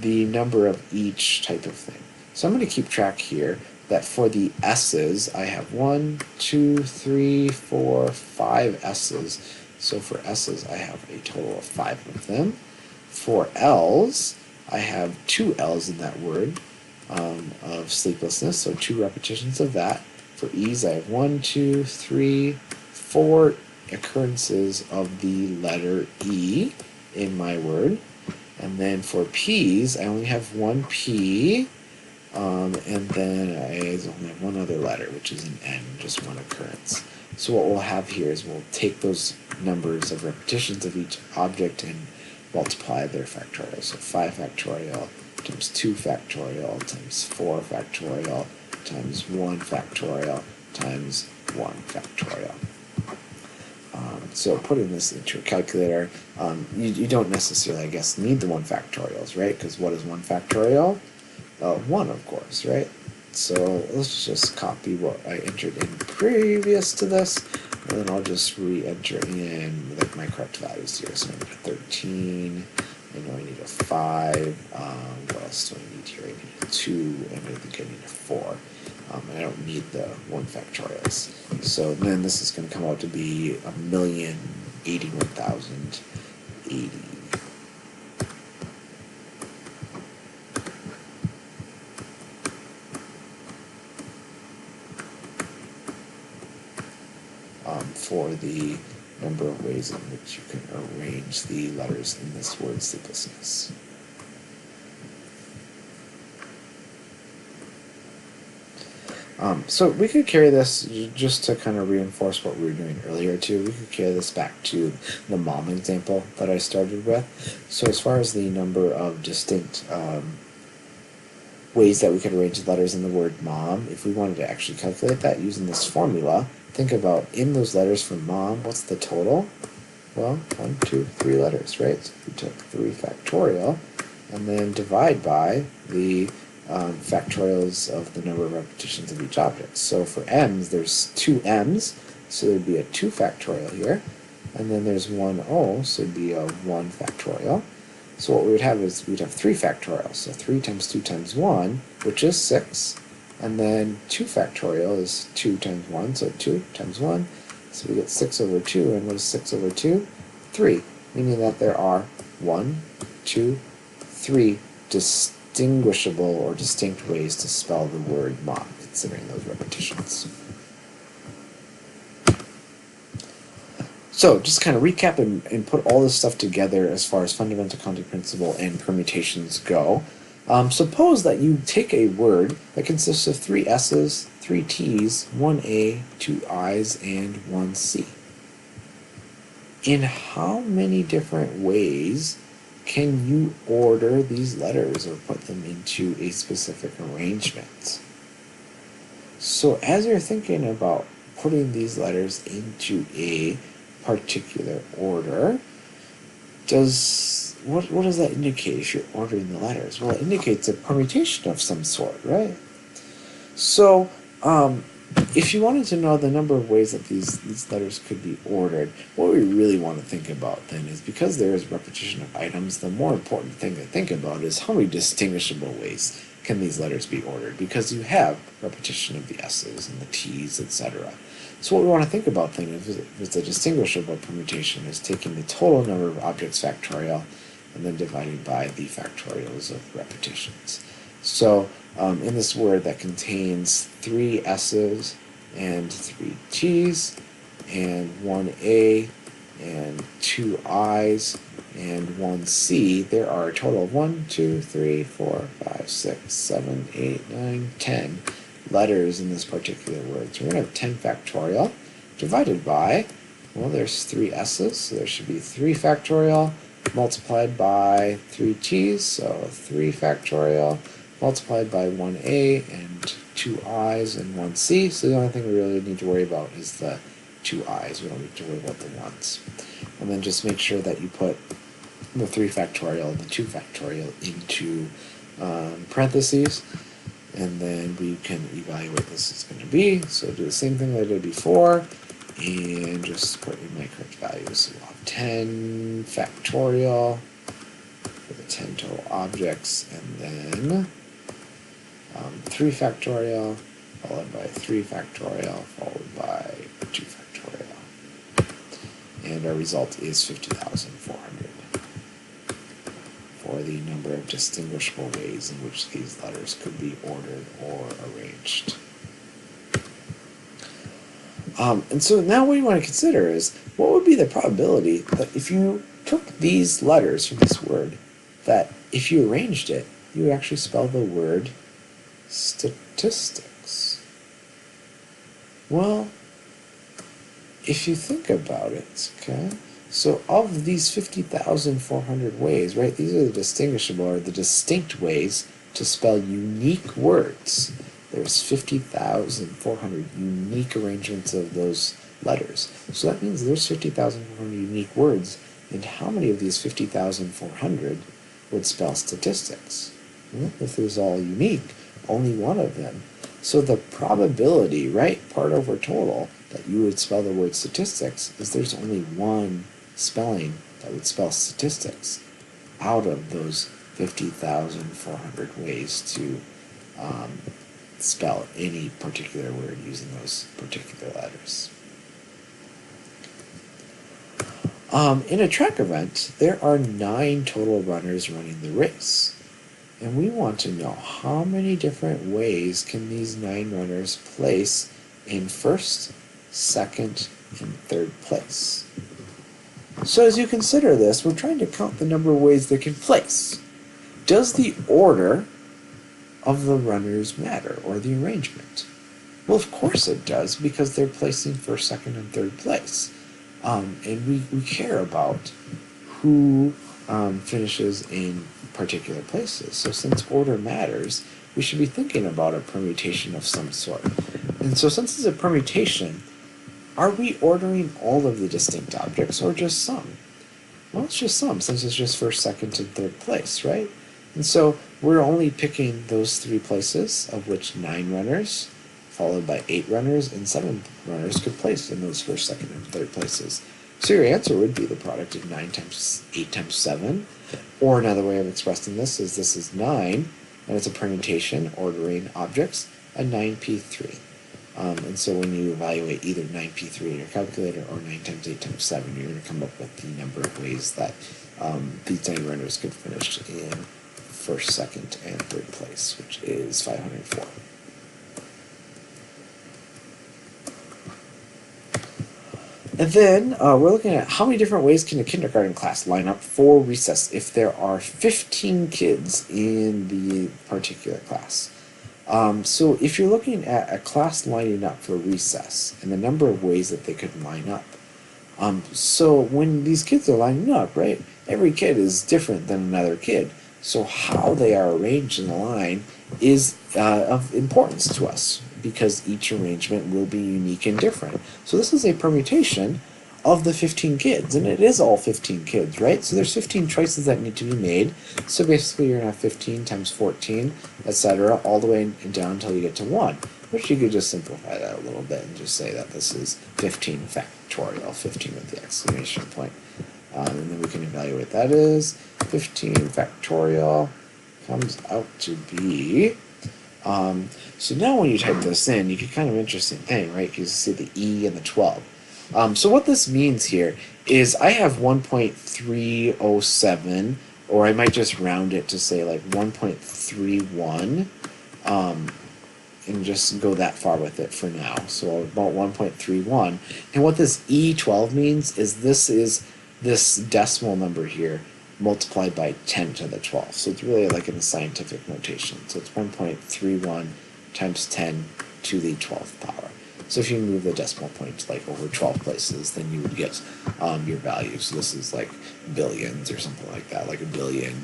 Speaker 1: the number of each type of thing. So I'm going to keep track here that for the S's, I have 1, 2, 3, 4, 5 S's. So for S's, I have a total of 5 of them. For L's, I have 2 L's in that word of sleeplessness, so 2 repetitions of that. For E's, I have 1, 2, 3, 4 occurrences of the letter E in my word. And then for P's, I only have 1 P, and then I only have 1 other letter, which is an N, just 1 occurrence. So what we'll have here is we'll take those numbers of repetitions of each object and multiply their factorial. So 5 factorial times 2 factorial times 4 factorial times 1 factorial times 1 factorial. So putting this into a calculator, you don't necessarily, I guess, need the 1 factorials, right? Because what is 1 factorial? 1, of course, right? So let's just copy what I entered in previous to this, and then I'll just re-enter in like my correct values here. So I need a 13, I know I need a 5, what else do I need here? I need a 2, and I think I need a 4. And I don't need the 1 factorials. So then this is going to come out to be 1,081,080. For the number of ways in which you can arrange the letters in this word sleeplessness. So we could carry this, just to kind of reinforce what we were doing earlier too, we could carry this back to the mom example that I started with. So as far as the number of distinct ways that we could arrange the letters in the word mom, if we wanted to actually calculate that using this formula, think about in those letters for mom, what's the total? Well, 1, 2, 3 letters, right? So if we took 3 factorial and then divide by the factorials of the number of repetitions of each object. So for m's, there's 2 m's, so there'd be a 2 factorial here, and then there's 1 o, so it'd be a 1 factorial. So what we would have is we'd have 3 factorial, so 3 times 2 times 1, which is 6, and then 2 factorial is 2 times 1, so 2 times 1, so we get 6 over 2, and what is 6 over 2? 3, meaning that there are 1, 2, 3 distinguishable or distinct ways to spell the word mom, considering those repetitions. So just kind of recap and put all this stuff together as far as fundamental counting principle and permutations go. Suppose that you take a word that consists of 3 S's, 3 T's, 1 A, 2 I's, and 1 C. In how many different ways can you order these letters or put them into a specific arrangement? So as you're thinking about putting these letters into a particular order, what does that indicate if you're ordering the letters? Well, it indicates a permutation of some sort, right? So, if you wanted to know the number of ways that these letters could be ordered, what we really want to think about then is, because there is repetition of items, the more important thing to think about is how many distinguishable ways can these letters be ordered, because you have repetition of the S's and the T's, etc. So what we want to think about then, if it's a distinguishable permutation, is taking the total number of objects factorial and then dividing by the factorials of repetitions. So in this word that contains 3 S's and 3 T's and 1 A and 2 I's and 1 C, there are a total of 1, 2, 3, 4, 5, 6, 7, 8, 9, 10 letters in this particular word. So we're going to have 10 factorial divided by, well, there's 3 S's, so there should be 3 factorial multiplied by 3 T's, so 3 factorial multiplied by 1A and 2 I's and 1 C. So the only thing we really need to worry about is the 2 I's. We don't need to worry about the 1's. And then just make sure that you put the 3 factorial and the 2 factorial into parentheses, and then we can evaluate what this is going to be. So do the same thing that I did before and just put in my correct values. So we'll have 10 factorial for the 10 total objects, and then 3 factorial followed by 3 factorial followed by 2 factorial. And our result is 50,400 for the number of distinguishable ways in which these letters could be ordered or arranged. And so now what you want to consider is, what would be the probability that if you took these letters from this word, that if you arranged it, you would actually spell the word statistics? Well, if you think about it, okay, so of these 50,400 ways, right, these are the distinguishable or the distinct ways to spell unique words. There's 50,400 unique arrangements of those letters. So that means there's 50,400 unique words, and how many of these 50,400 would spell statistics? Well, if it was all unique, only one of them. So the probability, right, part over total, that you would spell the word statistics is there's only one spelling that would spell statistics out of those 50,400 ways to spell any particular word using those particular letters. In a track event, there are 9 total runners running the race. And we want to know how many different ways can these 9 runners place in first, second, and third place. So as you consider this, we're trying to count the number of ways they can place. Does the order of the runners matter, or the arrangement? Well, of course it does, because they're placing first, second, and third place. And we care about who finishes in particular places. So since order matters, we should be thinking about a permutation of some sort. And so since it's a permutation, are we ordering all of the distinct objects or just some? Well, it's just some, since it's just first, second, and third place, right? And so we're only picking those 3 places, of which 9 runners, followed by 8 runners, and 7 runners could place in those first, second, and third places. So your answer would be the product of 9 times 8 times 7. Or another way of expressing this is 9, and it's a permutation ordering objects, a 9p3. And so when you evaluate either 9p3 in your calculator or 9 times 8 times 7, you're going to come up with the number of ways that these 9 runners could finish in first, second, and third place, which is 504. And then we're looking at how many different ways can a kindergarten class line up for recess if there are 15 kids in the particular class. So if you're looking at a class lining up for recess and the number of ways that they could line up, so when these kids are lining up, right, every kid is different than another kid. So how they are arranged in a line is of importance to us, because each arrangement will be unique and different. So this is a permutation of the 15 kids, and it is all 15 kids, right? So there's 15 choices that need to be made. So basically you're going to have 15 times 14, etc., all the way down until you get to 1, which you could just simplify that a little bit and just say that this is 15 factorial, 15 with the exclamation point. And then we can evaluate that is 15 factorial comes out to be, so now when you type this in, you get kind of an interesting thing, right? Because you see the E and the 12. So what this means here is I have 1.307, or I might just round it to say like 1.31, and just go that far with it for now. So about 1.31. And what this E12 means is this decimal number here multiplied by 10 to the 12. So it's really like in a scientific notation. So it's 1.31 times 10 to the 12th power. So if you move the decimal point like over 12 places, then you would get your value. So this is like billions or something like that, like a billion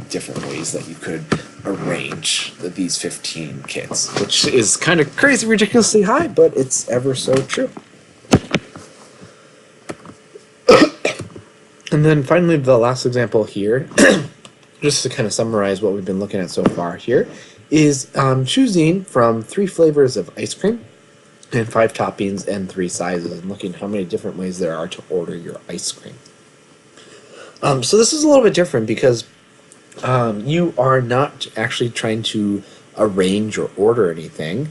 Speaker 1: different ways that you could arrange these 15 kids, which is kind of crazy, ridiculously high, but it's ever so true. And then finally, the last example here, just to kind of summarize what we've been looking at so far here, is choosing from 3 flavors of ice cream and 5 toppings and 3 sizes, and looking how many different ways there are to order your ice cream. So this is a little bit different because you are not actually trying to arrange or order anything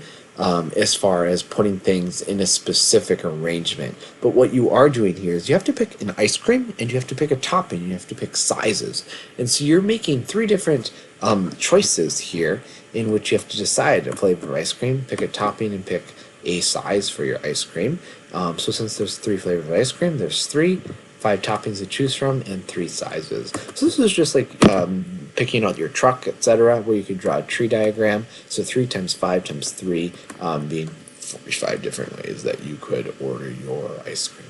Speaker 1: as far as putting things in a specific arrangement. But what you are doing here is you have to pick an ice cream, and you have to pick a topping, and you have to pick sizes. And so you're making 3 different choices here in which you have to decide a flavor of ice cream, pick a topping, and pick a size for your ice cream. So since there's 3 flavors of ice cream, there's 5 toppings to choose from, and 3 sizes. So this is just like picking out your truck, etc., where you could draw a tree diagram. So 3 times 5 times 3 being 45 different ways that you could order your ice cream.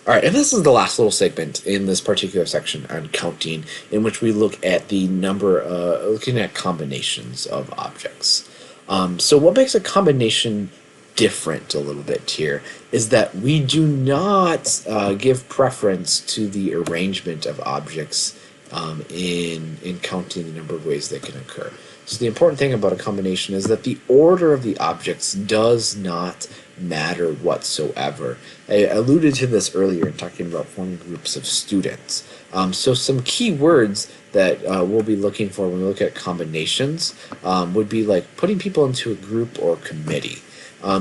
Speaker 1: All right, and this is the last little segment in this particular section on counting, in which we look at the number, looking at combinations of objects. So what makes a combination different a little bit here is that we do not give preference to the arrangement of objects in counting the number of ways they can occur. So the important thing about a combination is that the order of the objects does not matter whatsoever. I alluded to this earlier in talking about forming groups of students. So some key words that we'll be looking for when we look at combinations would be like putting people into a group or committee.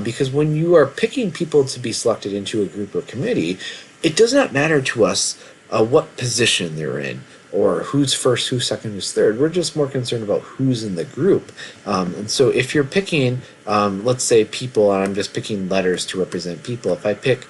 Speaker 1: Because when you are picking people to be selected into a group or committee, it does not matter to us what position they're in, or who's first, who's second, who's third. We're just more concerned about who's in the group. And so if you're picking, let's say people, and I'm just picking letters to represent people, if I pick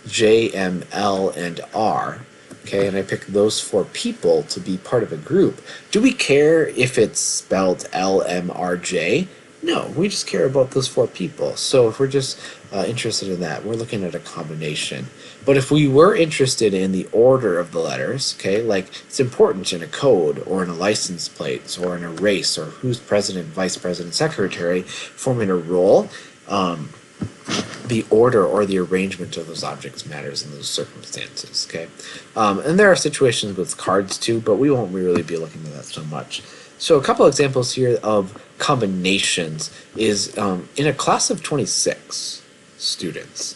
Speaker 1: J, M, L, and R, okay, and I pick those 4 people to be part of a group, do we care if it's spelled L, M, R, J? No, we just care about those 4 people. So if we're just interested in that, we're looking at a combination. But if we were interested in the order of the letters, okay, like it's important in a code or in a license plate or in a race or who's president, vice president, secretary, forming a role, the order or the arrangement of those objects matters in those circumstances, okay? And there are situations with cards too, but we won't really be looking at that so much. So a couple examples here of combinations is in a class of 26 students,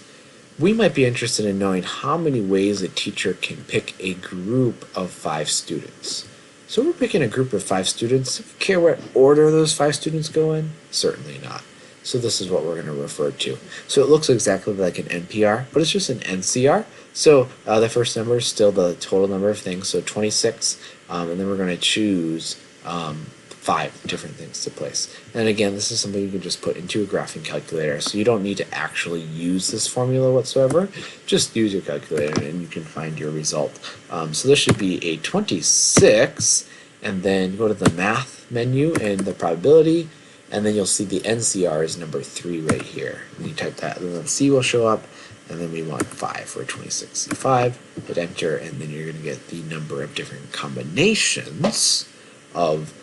Speaker 1: we might be interested in knowing how many ways a teacher can pick a group of 5 students. So we're picking a group of 5 students. Do we care what order those 5 students go in? Certainly not. So this is what we're going to refer to. So it looks exactly like an NPR, but it's just an NCR. So the first number is still the total number of things, so 26, and then we're going to choose 5 different things to place. And again, this is something you can just put into a graphing calculator, so you don't need to actually use this formula whatsoever. Just use your calculator and you can find your result. So this should be a 26, and then go to the math menu and the probability, and then you'll see the NCR is number 3 right here. And you type that, and then the C will show up, and then we want 5 for 26. C5, hit enter, and then you're going to get the number of different combinations of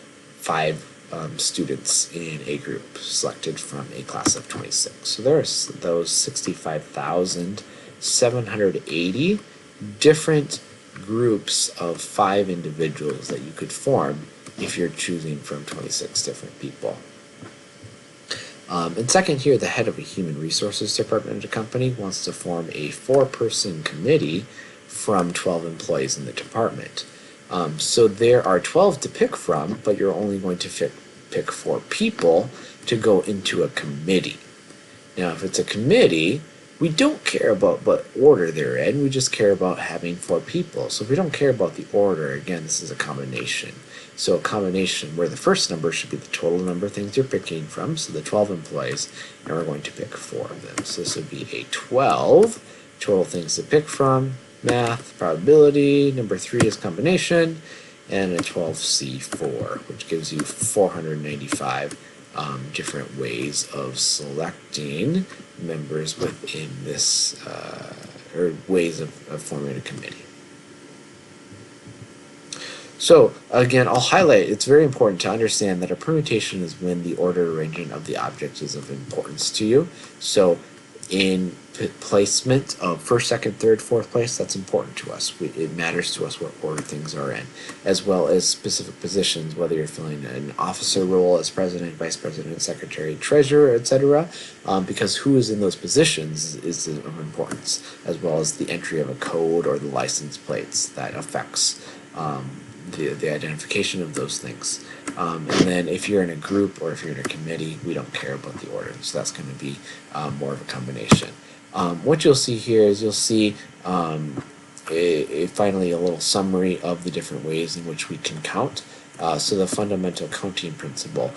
Speaker 1: 5 students in a group selected from a class of 26. So there's those 65,780 different groups of 5 individuals that you could form if you're choosing from 26 different people. And second here, the head of a human resources department at a company wants to form a 4-person committee from 12 employees in the department. So there are 12 to pick from, but you're only going to pick 4 people to go into a committee. Now, if it's a committee, we don't care about what order they're in, we just care about having 4 people. So if we don't care about the order, again, this is a combination. So a combination where the first number should be the total number of things you're picking from, so the 12 employees, and we're going to pick 4 of them. So this would be a 12, total things to pick from, math, probability, number 3 is combination, and a 12C4, which gives you 495 different ways of selecting members within this, or ways of forming a committee. So again, I'll highlight, it's very important to understand that a permutation is when the order arrangement of the object is of importance to you. So in placement of first, second, third, fourth place, that's important to us. It matters to us what order things are in, as well as specific positions, whether you're filling an officer role as president, vice president, secretary, treasurer, etc., because who is in those positions is of importance, as well as the entry of a code or the license plates that affects the identification of those things. And then if you're in a group or if you're in a committee, we don't care about the order, so that's going to be more of a combination. What you'll see here is you'll see finally a little summary of the different ways in which we can count. So the fundamental counting principle.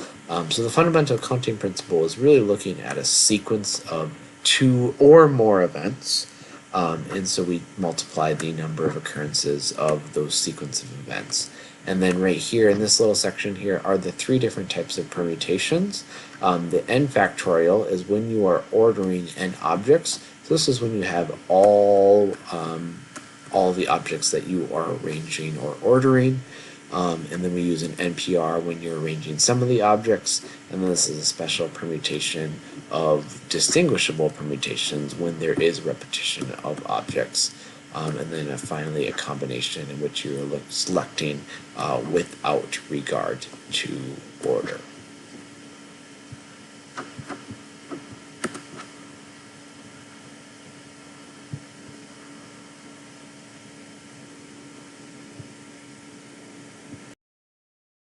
Speaker 1: So the fundamental counting principle is really looking at a sequence of 2 or more events. And so we multiply the number of occurrences of those sequence of events. And then right here in this little section here are the 3 different types of permutations. The n factorial is when you are ordering n objects. So this is when you have all the objects that you are arranging or ordering. And then we use an NPR when you're arranging some of the objects, and then this is a special permutation of distinguishable permutations when there is repetition of objects, and then finally a combination in which you're selecting without regard to order.